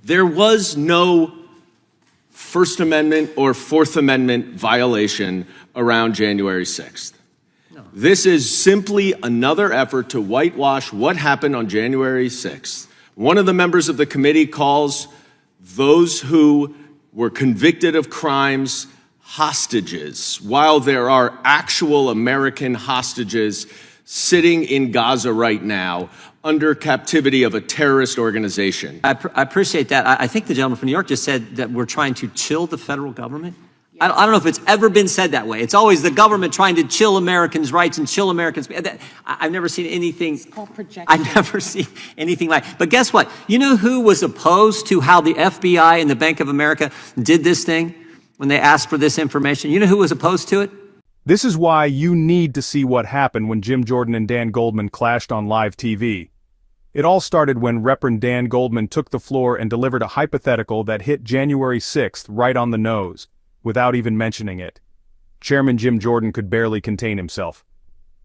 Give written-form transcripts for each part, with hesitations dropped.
There was no First Amendment or Fourth Amendment violation around January 6th. No. This is simply another effort to whitewash what happened on January 6th. One of the members of the committee calls those who were convicted of crimes hostages, while there are actual American hostages sitting in Gaza right now under captivity of a terrorist organization. I appreciate that. I think the gentleman from New York just said that we're trying to chill the federal government. I don't know if it's ever been said that way. It's always the government trying to chill Americans' rights and chill Americans. I've never seen anything. It's called projection. I've never seen anything like. But guess what? You know who was opposed to how the FBI and the Bank of America did this thing when they asked for this information? You know who was opposed to it? This is why you need to see what happened when Jim Jordan and Dan Goldman clashed on live TV. It all started when Reverend Dan Goldman took the floor and delivered a hypothetical that hit January 6th right on the nose, without even mentioning it. Chairman Jim Jordan could barely contain himself.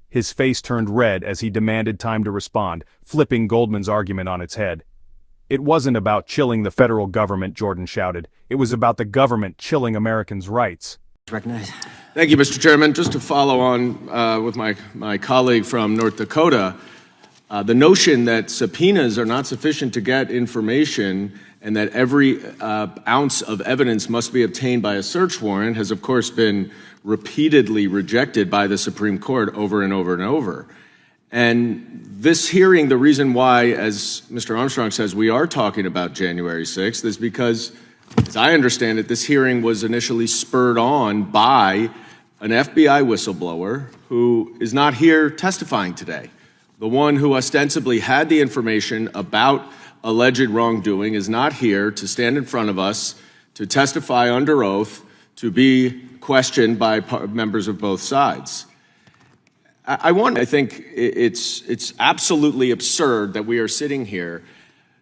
His face turned red as he demanded time to respond, flipping Goldman's argument on its head. It wasn't about chilling the federal government, Jordan shouted. It was about the government chilling Americans' rights. Recognize. Thank you, Mr. Chairman. Just to follow on with my colleague from North Dakota, the notion that subpoenas are not sufficient to get information and that every ounce of evidence must be obtained by a search warrant has, of course, been repeatedly rejected by the Supreme Court over and over and over. And this hearing, the reason why, as Mr. Armstrong says, we are talking about January 6th is because, as I understand it, this hearing was initially spurred on by an FBI whistleblower who is not here testifying today. The one who ostensibly had the information about alleged wrongdoing is not here to stand in front of us, to testify under oath, to be questioned by members of both sides. I think it's absolutely absurd that we are sitting here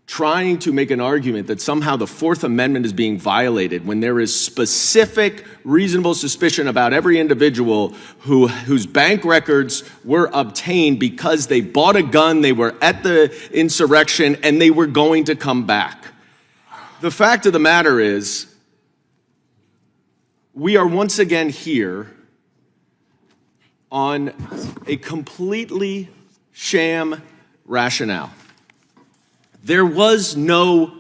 trying to make an argument that somehow the Fourth Amendment is being violated when there is specific, reasonable suspicion about every individual whose bank records were obtained because they bought a gun, they were at the insurrection, and they were going to come back. The fact of the matter is, we are once again here on a completely sham rationale. There was no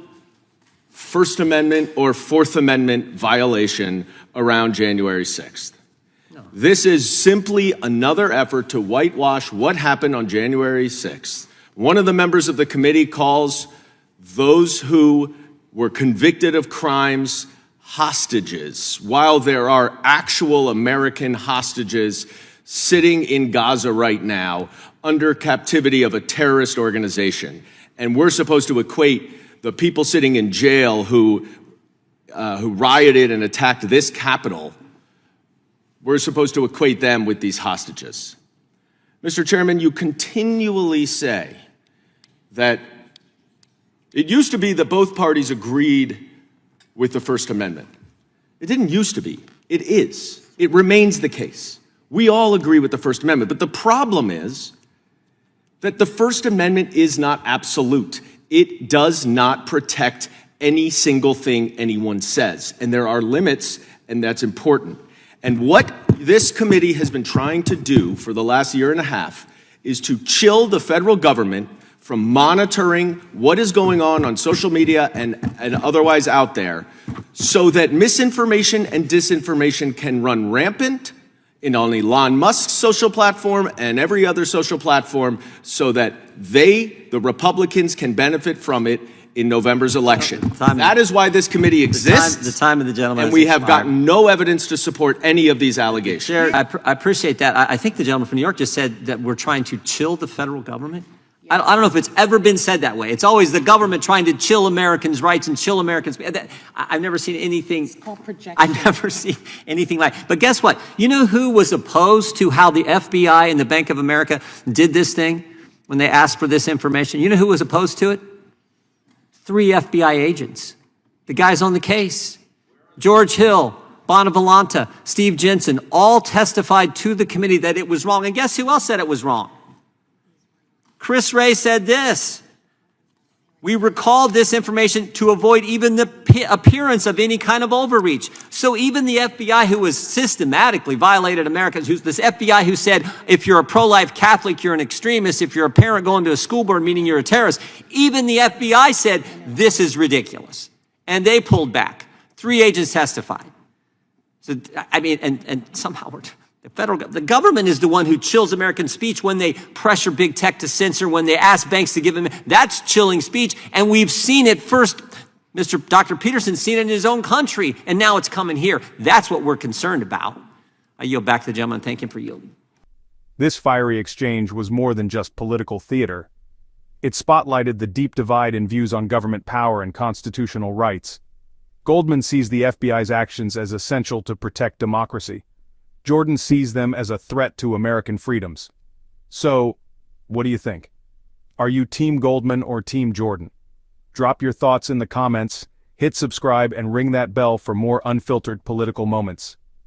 First Amendment or Fourth Amendment violation around January 6th. No. This is simply another effort to whitewash what happened on January 6th. One of the members of the committee calls those who were convicted of crimes hostages, while there are actual American hostages sitting in Gaza right now under captivity of a terrorist organization. And we're supposed to equate the people sitting in jail who rioted and attacked this Capitol, we're supposed to equate them with these hostages. Mr. Chairman, you continually say that it used to be that both parties agreed with the First Amendment. It didn't used to be. It is. It remains the case. We all agree with the First Amendment. But the problem is that the First Amendment is not absolute. It does not protect any single thing anyone says. And there are limits, and that's important. And what this committee has been trying to do for the last year and a half is to chill the federal government from monitoring what is going on social media and otherwise out there so that misinformation and disinformation can run rampant in on Elon Musk's social platform and every other social platform so that the Republicans, can benefit from it in November's election. That is why this committee exists. The time of the gentleman. And we have gotten no evidence to support any of these allegations. Chair, I appreciate that. I think the gentleman from New York just said that we're trying to chill the federal government. I don't know if it's ever been said that way. It's always the government trying to chill Americans' rights and chill Americans. I've never seen anything. It's called projection. I've never seen anything like. But guess what? You know who was opposed to how the FBI and the Bank of America did this thing when they asked for this information? You know who was opposed to it? 3 FBI agents. The guys on the case. George Hill, Bonavolanta, Steve Jensen, all testified to the committee that it was wrong. And guess who else said it was wrong? Chris Wray said this. We recalled this information to avoid even the appearance of any kind of overreach. So even the FBI, who was systematically violated Americans, who's this FBI who said, if you're a pro-life Catholic, you're an extremist. If you're a parent going to a school board meeting, you're a terrorist. Even the FBI said, this is ridiculous. And they pulled back. 3 agents testified. So, I mean, and somehow the government is the one who chills American speech when they pressure big tech to censor, when they ask banks to give them. That's chilling speech. And we've seen it first. Dr. Peterson's seen it in his own country, and now it's coming here. That's what we're concerned about. I yield back to the gentleman. Thank him for yielding. This fiery exchange was more than just political theater. It spotlighted the deep divide in views on government power and constitutional rights. Goldman sees the FBI's actions as essential to protect democracy. Jordan sees them as a threat to American freedoms. So, what do you think? Are you Team Goldman or Team Jordan? Drop your thoughts in the comments, hit subscribe, and ring that bell for more unfiltered political moments.